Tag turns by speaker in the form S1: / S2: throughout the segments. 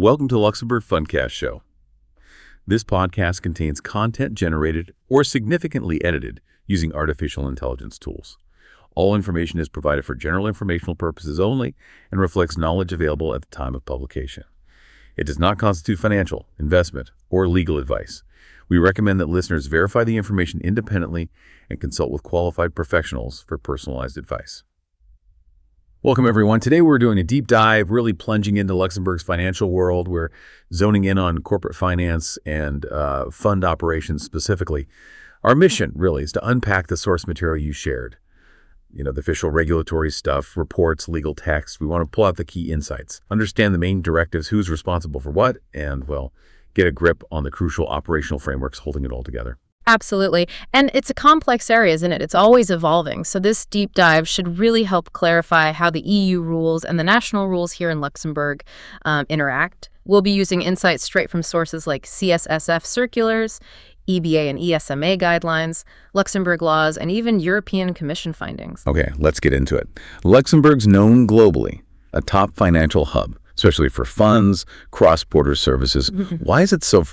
S1: Welcome to Luxembourg Fundcast show. This podcast contains content generated or significantly edited using artificial intelligence tools. All information is provided for general informational purposes only and reflects knowledge available at the time of publication. It does not constitute financial, investment, or legal advice. We recommend that listeners verify the information independently and consult with qualified professionals for personalized advice. Welcome, everyone. Today we're doing a deep dive, really plunging into Luxembourg's financial world. We're zoning in on corporate finance and fund operations specifically. Our mission, really, is to unpack the source material you shared. You know, the official regulatory stuff, reports, legal text. We want to pull out the key insights, understand the main directives, who's responsible for what, and, well, get a grip on the crucial operational frameworks holding it all together.
S2: Absolutely. And it's a complex area, isn't it? It's always evolving. So this deep dive should really help clarify how the EU rules and the national rules here in Luxembourg interact. We'll be using insights straight from sources like CSSF circulars, EBA and ESMA guidelines, Luxembourg laws, and even European Commission findings.
S1: Okay, let's get into it. Luxembourg's known globally a top financial hub, especially for funds, cross-border services. Why is it so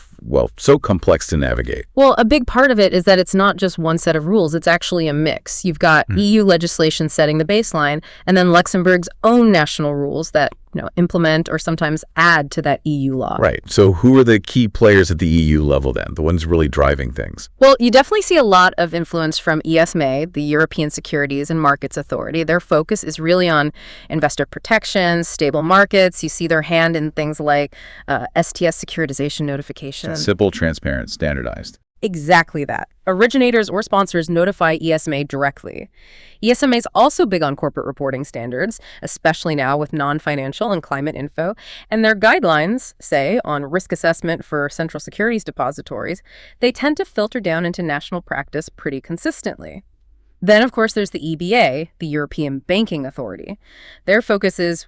S1: complex to navigate?
S2: Well, a big part of it is that it's not just one set of rules. It's actually a mix. You've got EU legislation setting the baseline, and then Luxembourg's own national rules that implement or sometimes add to that EU law.
S1: Right. So who are the key players at the EU level then, the ones really driving things?
S2: Well, you definitely see a lot of influence from ESMA, the European Securities and Markets Authority. Their focus is really on investor protection, stable markets. You see their hand in things like STS securitization notification.
S1: Simple, transparent, standardized.
S2: Exactly that. Originators or sponsors notify ESMA directly. ESMA is also big on corporate reporting standards, especially now with non-financial and climate info. And their guidelines, say, on risk assessment for central securities depositories, they tend to filter down into national practice pretty consistently. Then, of course, there's the EBA, the European Banking Authority. Their focus is,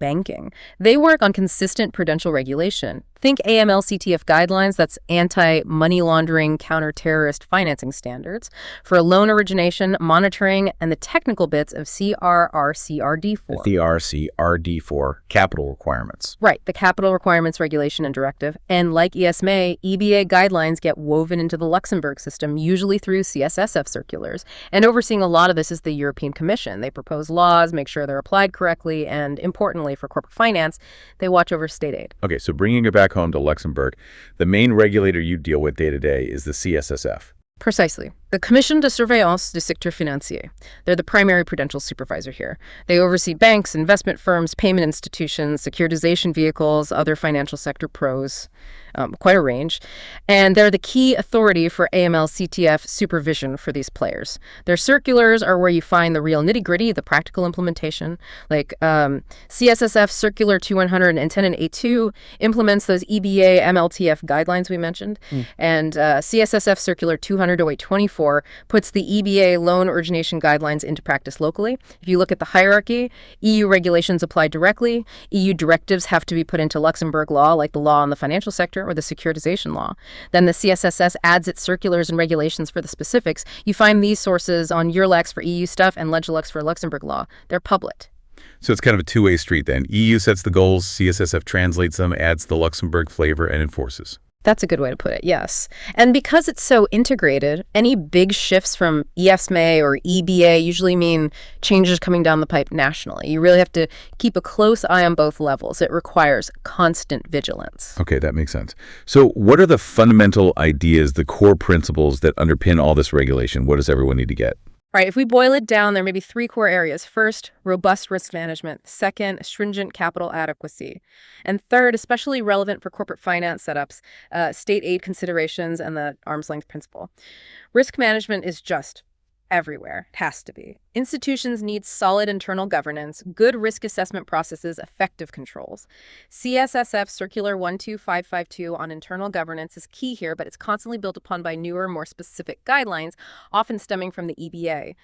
S2: banking. They work on consistent prudential regulation. Think AML/CTF guidelines, that's anti-money laundering, counter-terrorist financing standards, for loan origination, monitoring, and the technical bits of CRR-CRD4.
S1: The CRR-CRD4 capital requirements.
S2: Right, the capital requirements regulation and directive. And like ESMA, EBA guidelines get woven into the Luxembourg system, usually through CSSF circulars. And overseeing a lot of this is the European Commission. They propose laws, make sure they're applied correctly, and importantly for corporate finance, they watch over state aid.
S1: Okay, so bringing it back home to Luxembourg, the main regulator you deal with day to day is the CSSF.
S2: Precisely. The Commission de Surveillance du Secteur Financier. They're the primary prudential supervisor here. They oversee banks, investment firms, payment institutions, securitization vehicles, other financial sector pros, quite a range. And they're the key authority for AML/CTF supervision for these players. Their circulars are where you find the real nitty-gritty, the practical implementation. Like CSSF Circular 2100 and 10.8.2 implements those EBA MLTF guidelines we mentioned. And CSSF Circular 200-0824 puts the EBA loan origination guidelines into practice locally. If you look at the hierarchy, EU regulations apply directly. EU directives have to be put into Luxembourg law, like the law on the financial sector or the securitization law. Then the CSSS adds its circulars and regulations for the specifics. You find these sources on Eurlex for EU stuff and Legilux for Luxembourg law. They're public.
S1: So it's kind of a two-way street then. EU sets the goals, CSSF translates them, adds the Luxembourg flavor, and enforces.
S2: That's a good way to put it, yes. And because it's so integrated, any big shifts from ESMA or EBA usually mean changes coming down the pipe nationally. You really have to keep a close eye on both levels. It requires constant vigilance.
S1: Okay, that makes sense. So what are the fundamental ideas, the core principles that underpin all this regulation? What does everyone need to get?
S2: Right, if we boil it down, there may be three core areas. First, robust risk management. Second, stringent capital adequacy. And third, especially relevant for corporate finance setups, state aid considerations and the arm's length principle. Risk management is just everywhere. It has to be. Institutions need solid internal governance, good risk assessment processes, effective controls. CSSF Circular 12552 on internal governance is key here, but it's constantly built upon by newer, more specific guidelines, often stemming from the EBA.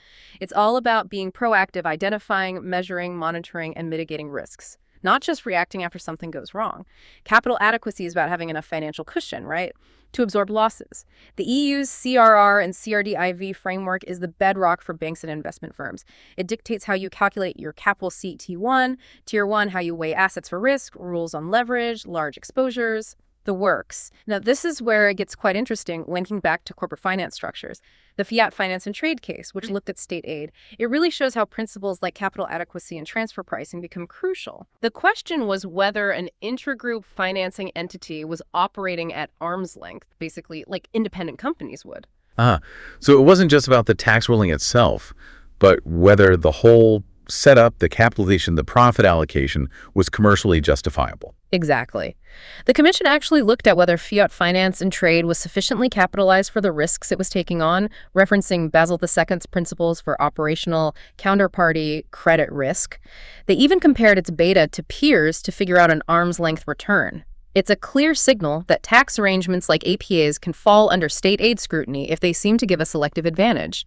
S2: It's all about being proactive, identifying, measuring, monitoring, and mitigating risks. not just reacting after something goes wrong. Capital adequacy is about having enough financial cushion, right, to absorb losses. The EU's CRR and CRDIV framework is the bedrock for banks and investment firms. It dictates how you calculate your capital CET1, Tier 1, how you weigh assets for risk, rules on leverage, large exposures, the works. Now, this is where it gets quite interesting, linking back to corporate finance structures. The Fiat Finance and Trade case, which looked at state aid, it really shows how principles like capital adequacy and transfer pricing become crucial. The question was whether an intragroup financing entity was operating at arm's length, basically like independent companies would.
S1: So it wasn't just about the tax ruling itself, but whether the whole setup, the capitalization, the profit allocation was commercially justifiable.
S2: Exactly. The Commission actually looked at whether Fiat Finance and Trade was sufficiently capitalized for the risks it was taking on, referencing Basel II's principles for operational counterparty credit risk. They even compared its beta to peers to figure out an arm's length return. It's a clear signal that tax arrangements like APAs can fall under state aid scrutiny if they seem to give a selective advantage.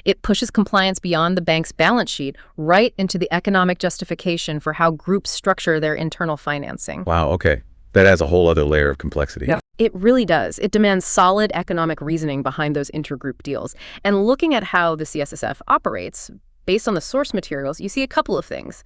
S2: It pushes compliance beyond the bank's balance sheet right into the economic justification for how groups structure their internal financing.
S1: Wow, okay. That adds a whole other layer of complexity.
S2: Yeah. It really does. It demands solid economic reasoning behind those intergroup deals. And looking at how the CSSF operates, based on the source materials, you see a couple of things.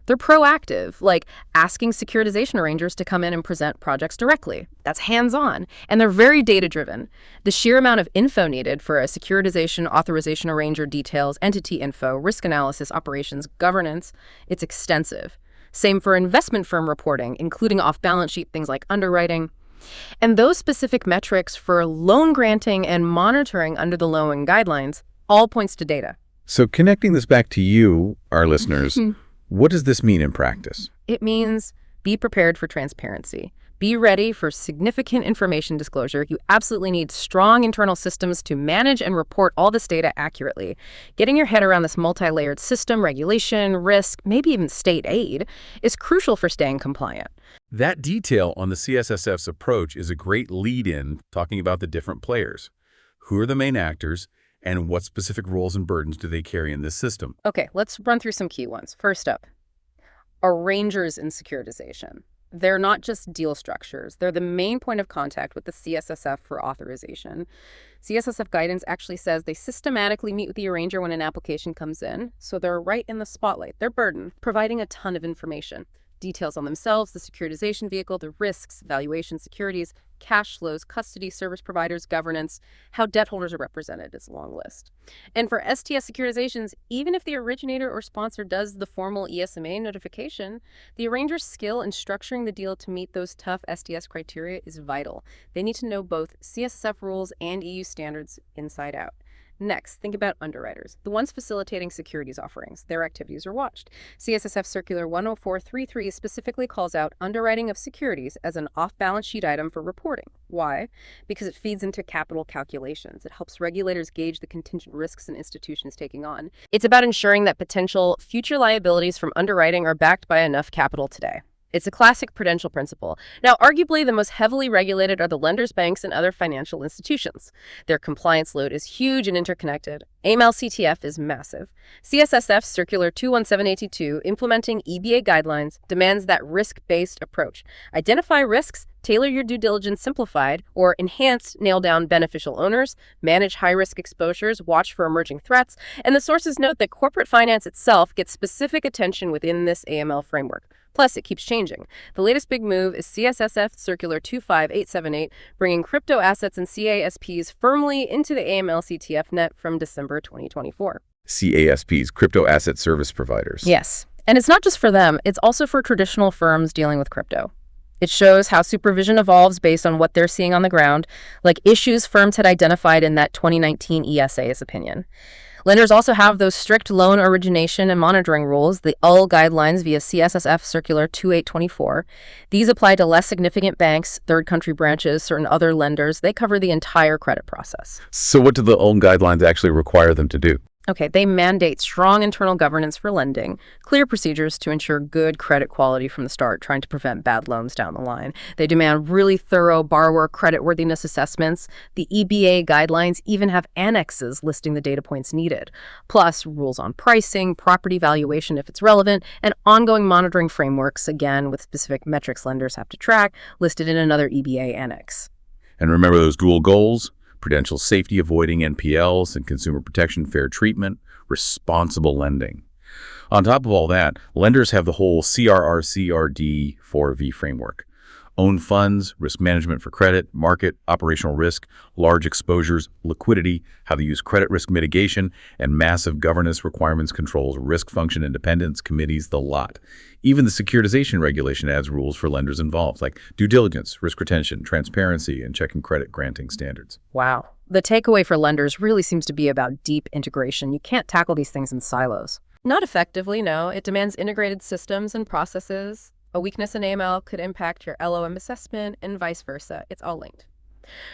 S2: They're proactive, like asking securitization arrangers to come in and present projects directly. That's hands-on. And they're very data-driven. The sheer amount of info needed for a securitization authorization arranger details, entity info, risk analysis, operations, governance, it's extensive. Same for investment firm reporting, including off-balance sheet things like underwriting. And those specific metrics for loan granting and monitoring under the loan guidelines all points to data.
S1: So connecting this back to you, our listeners, what does this mean in practice?
S2: It means be prepared for transparency. Be ready for significant information disclosure. You absolutely need strong internal systems to manage and report all this data accurately. Getting your head around this multi-layered system, regulation, risk, maybe even state aid, is crucial for staying compliant.
S1: That detail on the CSSF's approach is a great lead-in talking about the different players. Who are the main actors? And what specific roles and burdens do they carry in this system?
S2: Okay, let's run through some key ones. First up, arrangers in securitization. They're not just deal structures. They're the main point of contact with the CSSF for authorization. CSSF guidance actually says they systematically meet with the arranger when an application comes in, so they're right in the spotlight. They're burdened, providing a ton of information. Details on themselves, the securitization vehicle, the risks, valuation, securities, cash flows, custody, service providers, governance, how debt holders are represented is a long list. And for STS securitizations, even if the originator or sponsor does the formal ESMA notification, the arranger's skill in structuring the deal to meet those tough STS criteria is vital. They need to know both CSSF rules and EU standards inside out. Next, think about underwriters, the ones facilitating securities offerings. Their activities are watched. CSSF Circular 10433 specifically calls out underwriting of securities as an off-balance sheet item for reporting. Why? Because it feeds into capital calculations. It helps regulators gauge the contingent risks an institution is taking on. It's about ensuring that potential future liabilities from underwriting are backed by enough capital today. It's a classic prudential principle. Now, arguably the most heavily regulated are the lenders, banks, and other financial institutions. Their compliance load is huge and interconnected. AML-CTF is massive. CSSF Circular 21782, implementing EBA guidelines, demands that risk-based approach. Identify risks, tailor your due diligence simplified, or enhanced, nail down beneficial owners, manage high-risk exposures, watch for emerging threats, and the sources note that corporate finance itself gets specific attention within this AML framework. Plus, it keeps changing. The latest big move is CSSF Circular 25878, bringing crypto assets and CASPs firmly into the AML-CTF net from December 2024.
S1: CASPs, crypto asset service providers.
S2: Yes. And it's not just for them. It's also for traditional firms dealing with crypto. It shows how supervision evolves based on what they're seeing on the ground, like issues firms had identified in that 2019 ESA's opinion. Lenders also have those strict loan origination and monitoring rules, the UL guidelines via CSSF Circular 2824. These apply to less significant banks, third country branches, certain other lenders. They cover the entire credit process.
S1: So what do the UL guidelines actually require them to do?
S2: Okay, they mandate strong internal governance for lending, clear procedures to ensure good credit quality from the start, trying to prevent bad loans down the line. They demand really thorough borrower creditworthiness assessments. The EBA guidelines even have annexes listing the data points needed, plus rules on pricing, property valuation if it's relevant, and ongoing monitoring frameworks, again, with specific metrics lenders have to track, listed in another EBA annex.
S1: And remember those dual goals: prudential safety, avoiding NPLs, and consumer protection, fair treatment, responsible lending. On top of all that, lenders have the whole CRR-CRD 4V framework. Own funds, risk management for credit, market, operational risk, large exposures, liquidity, how to use credit risk mitigation, and massive governance requirements, controls, risk function independence, committees, the lot. Even the securitization regulation adds rules for lenders involved, like due diligence, risk retention, transparency, and checking credit granting standards.
S2: Wow. The takeaway for lenders really seems to be about deep integration. You can't tackle these things in silos. Not effectively, no. It demands integrated systems and processes. A weakness in AML could impact your LOM assessment and vice versa. It's all linked.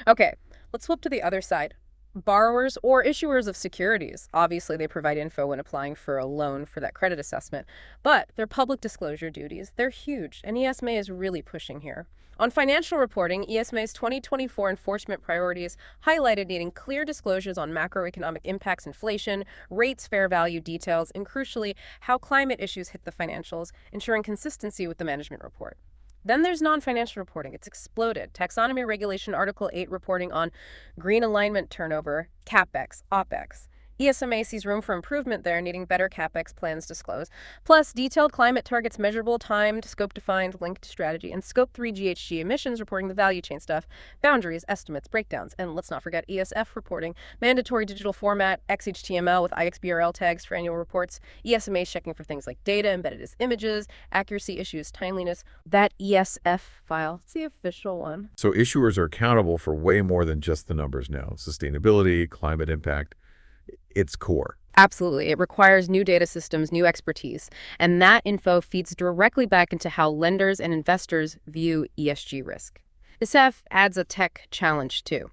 S2: Okay, let's flip to the other side. Borrowers or issuers of securities. Obviously, they provide info when applying for a loan for that credit assessment, but their public disclosure duties, they're huge, and ESMA is really pushing here. On financial reporting, ESMA's 2024 enforcement priorities highlighted needing clear disclosures on macroeconomic impacts, inflation, rates, fair value details, and crucially, how climate issues hit the financials, ensuring consistency with the management report. Then there's non-financial reporting. It's exploded. Taxonomy Regulation Article 8 reporting on green alignment turnover, CapEx, OpEx. ESMA sees room for improvement there, needing better CapEx plans disclosed. Plus, detailed climate targets, measurable, timed, scope-defined, linked strategy, and Scope 3 GHG emissions reporting the value chain stuff, boundaries, estimates, breakdowns, and let's not forget ESF reporting, mandatory digital format, XHTML with IXBRL tags for annual reports, ESMA checking for things like data embedded as images, accuracy issues, timeliness. That ESF file, it's the official one.
S3: So issuers are accountable for way more than just the numbers now. Sustainability, climate impact. It's core.
S2: Absolutely. It requires new data systems, new expertise, and that info feeds directly back into how lenders and investors view ESG risk. CSSF adds a tech challenge too.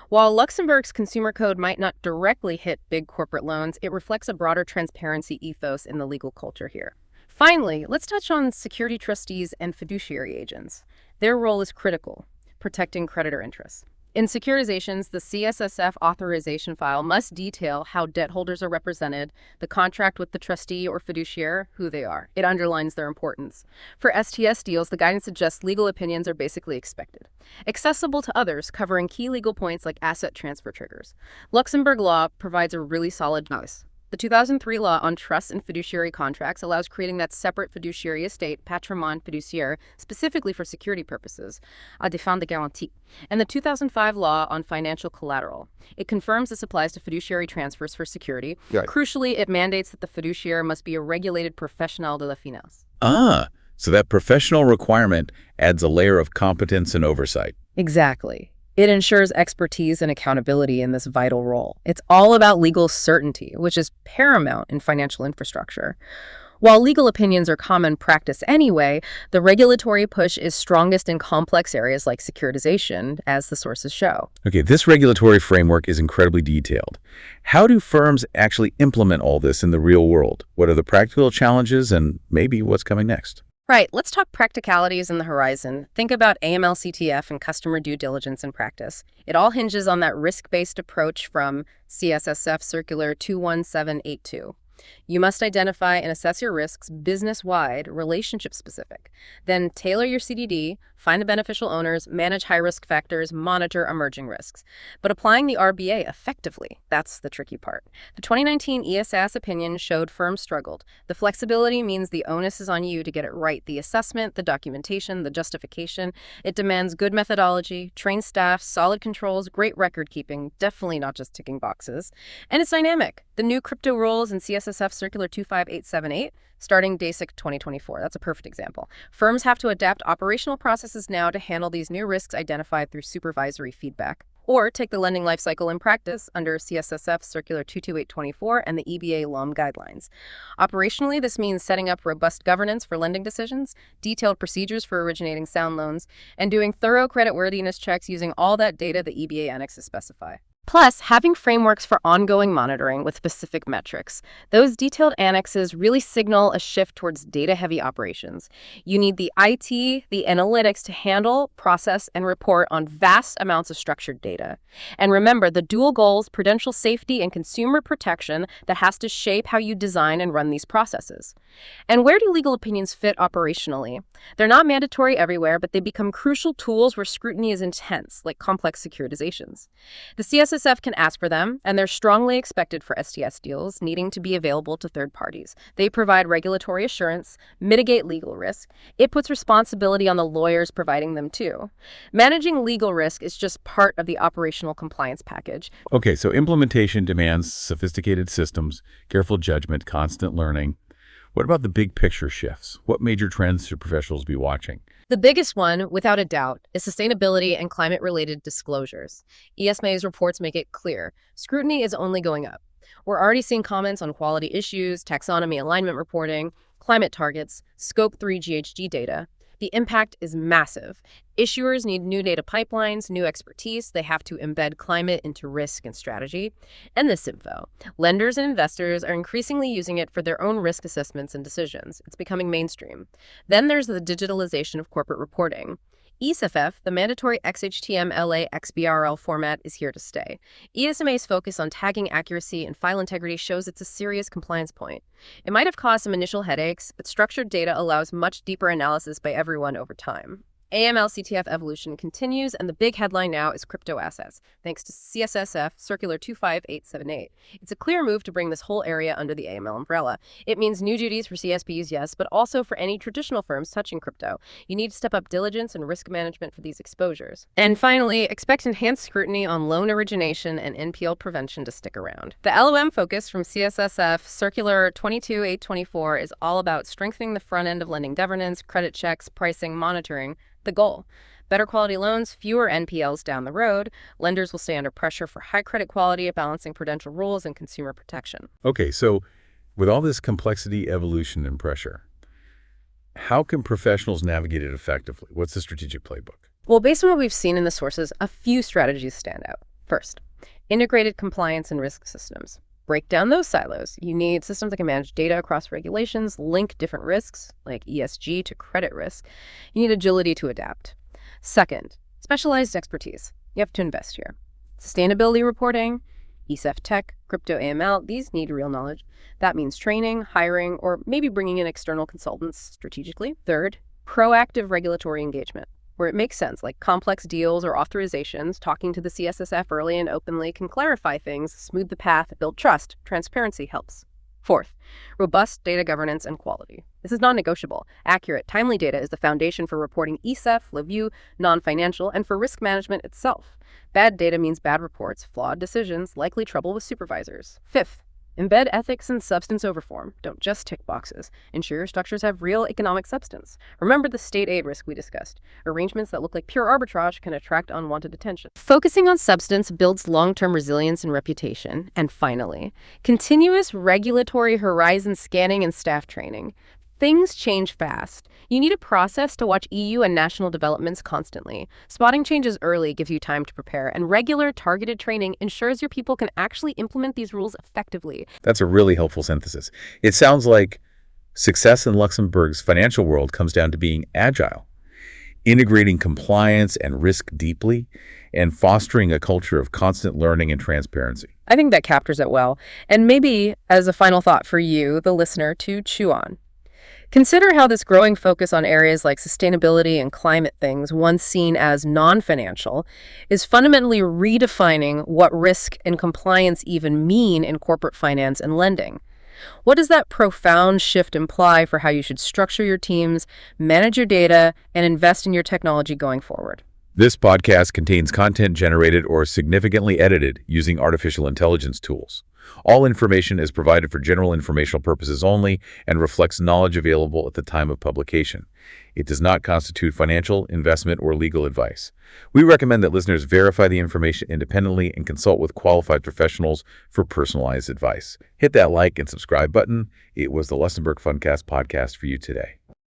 S2: While Luxembourg's consumer code might not directly hit big corporate loans, it reflects a broader transparency ethos in the legal culture here. Finally, let's touch on security trustees and fiduciary agents. Their role is critical, protecting creditor interests. In securitizations, the CSSF authorization file must detail how debt holders are represented, the contract with the trustee or fiduciary, who they are. It underlines their importance. For STS deals, the guidance suggests legal opinions are basically expected. Accessible to others, covering key legal points like asset transfer triggers. Luxembourg law provides a really solid base. The 2003 law on trusts and fiduciary contracts allows creating that separate fiduciary estate, patrimoine fiduciaire, specifically for security purposes, à des fins de garantie. And the 2005 law on financial collateral. It confirms this applies to fiduciary transfers for security.
S3: Right.
S2: Crucially, it mandates that the fiduciary must be a regulated professionnel de la finance.
S1: So that professional requirement adds a layer of competence and oversight.
S2: Exactly. It ensures expertise and accountability in this vital role. It's all about legal certainty, which is paramount in financial infrastructure. While legal opinions are common practice anyway, the regulatory push is strongest in complex areas like securitization, as the sources show.
S1: Okay, this regulatory framework is incredibly detailed. How do firms actually implement all this in the real world? What are the practical challenges and maybe what's coming next?
S2: Right, let's talk practicalities in the horizon. Think about AML-CTF and customer due diligence in practice. It all hinges on that risk-based approach from CSSF Circular 21782. You must identify and assess your risks business-wide, relationship-specific. Then tailor your CDD, find the beneficial owners, manage high-risk factors, monitor emerging risks. But applying the RBA effectively, that's the tricky part. The 2019 ESAS opinion showed firms struggled. The flexibility means the onus is on you to get it right. The assessment, the documentation, the justification. It demands good methodology, trained staff, solid controls, great record-keeping, definitely not just ticking boxes. And it's dynamic. The new crypto rules in CSSF Circular 25878, starting DASIC 2024. That's a perfect example. Firms have to adapt operational processes now to handle these new risks identified through supervisory feedback. Or take the lending lifecycle in practice under CSSF Circular 22824 and the EBA LOM guidelines. Operationally, this means setting up robust governance for lending decisions, detailed procedures for originating sound loans, and doing thorough creditworthiness checks using all that data the EBA annexes specify. Plus, having frameworks for ongoing monitoring with specific metrics. Those detailed annexes really signal a shift towards data-heavy operations. You need the IT, the analytics to handle, process, and report on vast amounts of structured data. And remember, the dual goals, prudential safety and consumer protection, that has to shape how you design and run these processes. And where do legal opinions fit operationally? They're not mandatory everywhere, but they become crucial tools where scrutiny is intense, like complex securitizations. The CSSF can ask for them, and they're strongly expected for STS deals needing to be available to third parties. They provide regulatory assurance, mitigate legal risk. It puts responsibility on the lawyers providing them too. Managing legal risk is just part of the operational compliance package.
S1: Okay, so implementation demands sophisticated systems, careful judgment, constant learning. What about the big picture shifts? What major trends should professionals be watching?
S2: The biggest one, without a doubt, is sustainability and climate-related disclosures. ESMA's reports make it clear. Scrutiny is only going up. We're already seeing comments on quality issues, taxonomy alignment reporting, climate targets, Scope 3 GHG data. The impact is massive. Issuers need new data pipelines, new expertise. They have to embed climate into risk and strategy. And this info. Lenders and investors are increasingly using it for their own risk assessments and decisions. It's becoming mainstream. Then there's the digitalization of corporate reporting. CSSF, the mandatory XHTML XBRL format, is here to stay. ESMA's focus on tagging accuracy and file integrity shows it's a serious compliance point. It might have caused some initial headaches, but structured data allows much deeper analysis by everyone over time. AML-CTF evolution continues, and the big headline now is crypto assets, thanks to CSSF Circular 25878. It's a clear move to bring this whole area under the AML umbrella. It means new duties for CSPs, yes, but also for any traditional firms touching crypto. You need to step up diligence and risk management for these exposures. And finally, expect enhanced scrutiny on loan origination and NPL prevention to stick around. The LOM focus from CSSF Circular 22824 is all about strengthening the front end of lending governance, credit checks, pricing, monitoring. The goal: better quality loans, fewer NPLs down the road. Lenders will stay under pressure for high credit quality, balancing prudential rules and consumer protection.
S1: Okay, so with all this complexity, evolution, and pressure, how can professionals navigate it effectively? What's the strategic playbook?
S2: Well, based on what we've seen in the sources, a few strategies stand out. First, integrated compliance and risk systems. Break down those silos. You need systems that can manage data across regulations, link different risks, like ESG to credit risk. You need agility to adapt. Second, specialized expertise. You have to invest here. Sustainability reporting, ESEF tech, crypto AML, these need real knowledge. That means training, hiring, or maybe bringing in external consultants strategically. Third, proactive regulatory engagement. Where it makes sense, like complex deals or authorizations, talking to the CSSF early and openly can clarify things, smooth the path, build trust. Transparency helps. Fourth, robust data governance and quality. This is non-negotiable. Accurate, timely data is the foundation for reporting ESEF, LaView, non-financial, and for risk management itself. Bad data means bad reports, flawed decisions, likely trouble with supervisors. Fifth, embed ethics and substance over form. Don't just tick boxes. Ensure your structures have real economic substance. Remember the state aid risk we discussed. Arrangements that look like pure arbitrage can attract unwanted attention. Focusing on substance builds long-term resilience and reputation. And finally, continuous regulatory horizon scanning and staff training. Things change fast. You need a process to watch EU and national developments constantly. Spotting changes early gives you time to prepare, and regular targeted training ensures your people can actually implement these rules effectively.
S1: That's a really helpful synthesis. It sounds like success in Luxembourg's financial world comes down to being agile, integrating compliance and risk deeply, and fostering a culture of constant learning and transparency.
S2: I think that captures it well. And maybe as a final thought for you, the listener, to chew on. Consider how this growing focus on areas like sustainability and climate things, once seen as non-financial, is fundamentally redefining what risk and compliance even mean in corporate finance and lending. What does that profound shift imply for how you should structure your teams, manage your data, and invest in your technology going forward?
S1: This podcast contains content generated or significantly edited using artificial intelligence tools. All information is provided for general informational purposes only and reflects knowledge available at the time of publication. It does not constitute financial, investment, or legal advice. We recommend that listeners verify the information independently and consult with qualified professionals for personalized advice. Hit that like and subscribe button. It was the Luxembourg Fundcast podcast for you today.